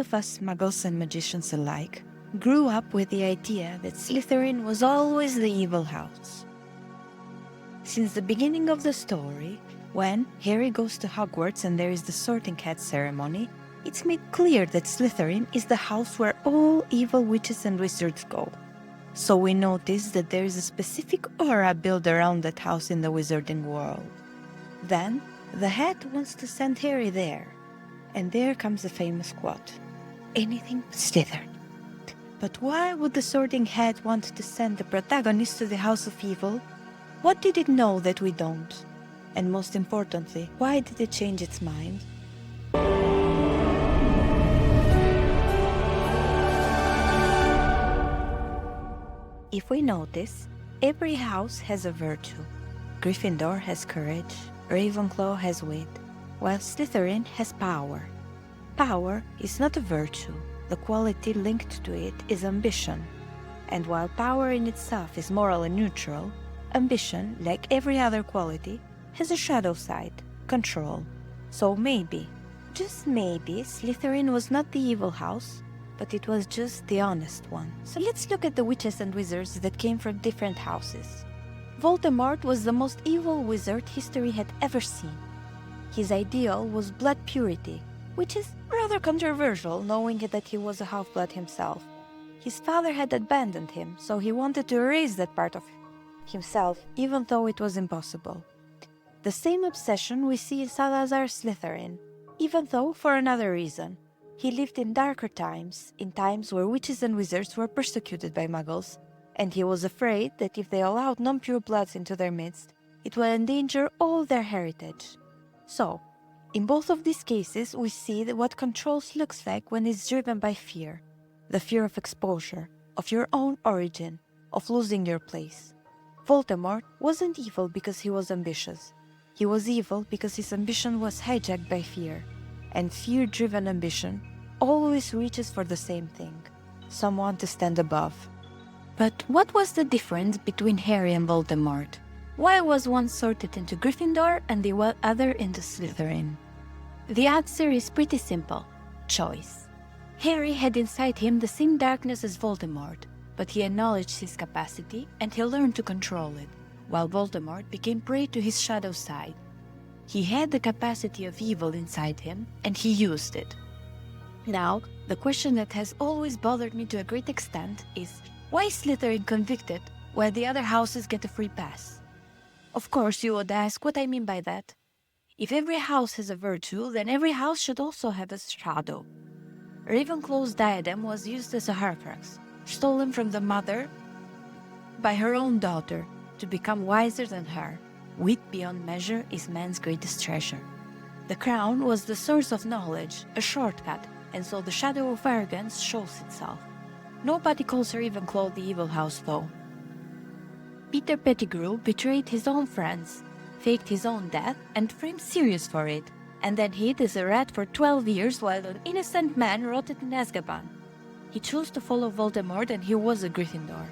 of us muggles and magicians alike grew up with the idea that Slytherin was always the evil house. Since the beginning of the story, when Harry goes to Hogwarts and there is the sorting hat ceremony, it's made clear that Slytherin is the house where all evil witches and wizards go. So we notice that there is a specific aura built around that house in the wizarding world. Then, the hat wants to send Harry there. And there comes the famous quote, "Anything but Slytherin." But why would the sorting hat want to send the protagonist to the house of evil? What did it know that we don't? And most importantly, why did it change its mind? If we notice, every house has a virtue. Gryffindor has courage, Ravenclaw has wit, while Slytherin has power. Power is not a virtue. The quality linked to it is ambition. And while power in itself is moral and neutral, ambition, like every other quality, has a shadow side, control. So maybe, just maybe, Slytherin was not the evil house, but it was just the honest one. So let's look at the witches and wizards that came from different houses. Voldemort was the most evil wizard history had ever seen. His ideal was blood purity, which is rather controversial knowing that he was a half-blood himself. His father had abandoned him, so he wanted to erase that part of himself, even though it was impossible. The same obsession we see in Salazar Slytherin, even though for another reason. He lived in darker times, in times where witches and wizards were persecuted by muggles, and he was afraid that if they allowed non-pure bloods into their midst, it would endanger all their heritage. So, in both of these cases, we see that what controls looks like when it's driven by fear. The fear of exposure, of your own origin, of losing your place. Voldemort wasn't evil because he was ambitious. He was evil because his ambition was hijacked by fear. And fear-driven ambition always reaches for the same thing, someone to stand above. But what was the difference between Harry and Voldemort? Why was one sorted into Gryffindor and the other into Slytherin? The answer is pretty simple: choice. Harry had inside him the same darkness as Voldemort, but he acknowledged his capacity and he learned to control it, while Voldemort became prey to his shadow side. He had the capacity of evil inside him, and he used it. Now, the question that has always bothered me to a great extent is, why is Slytherin convicted while the other houses get a free pass? Of course, you would ask what I mean by that. If every house has a virtue, then every house should also have a shadow. Ravenclaw's diadem was used as a Horcrux, stolen from the mother by her own daughter to become wiser than her. Wit beyond measure is man's greatest treasure. The crown was the source of knowledge, a shortcut, and so the shadow of arrogance shows itself. Nobody calls Ravenclaw the evil house, though. Peter Pettigrew betrayed his own friends, faked his own death, and framed Sirius for it, and then hid as a rat for 12 years while an innocent man rotted in Azkaban. He chose to follow Voldemort and he was a Gryffindor.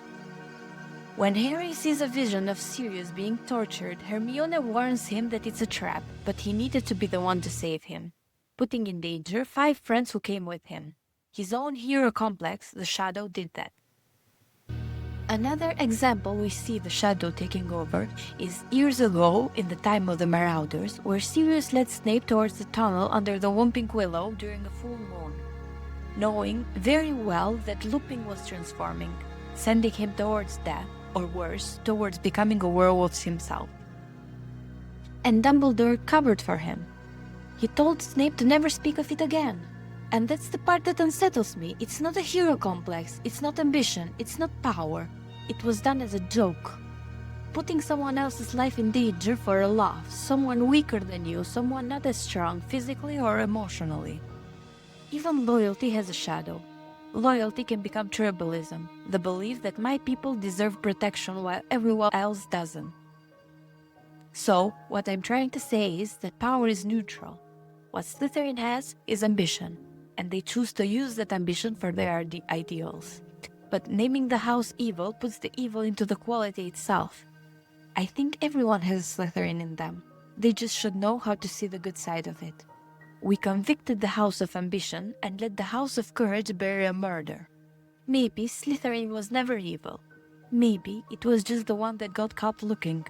When Harry sees a vision of Sirius being tortured, Hermione warns him that it's a trap, but he needed to be the one to save him, putting in danger 5 friends who came with him. His own hero complex, the Shadow, did that. Another example we see the Shadow taking over is years ago, in the time of the Marauders, where Sirius led Snape towards the tunnel under the Whomping Willow during a full moon, knowing very well that Lupin was transforming, sending him towards death, or worse, towards becoming a werewolf himself. And Dumbledore covered for him. He told Snape to never speak of it again. And that's the part that unsettles me. It's not a hero complex, it's not ambition, it's not power. It was done as a joke. Putting someone else's life in danger for a laugh, someone weaker than you, someone not as strong physically or emotionally. Even loyalty has a shadow. Loyalty can become tribalism, the belief that my people deserve protection while everyone else doesn't. So, what I'm trying to say is that power is neutral. What Slytherin has is ambition, and they choose to use that ambition for their ideals. But naming the house evil puts the evil into the quality itself. I think everyone has Slytherin in them. They just should know how to see the good side of it. We convicted the House of Ambition and let the House of Courage bury a murder. Maybe Slytherin was never evil. Maybe it was just the one that got caught looking.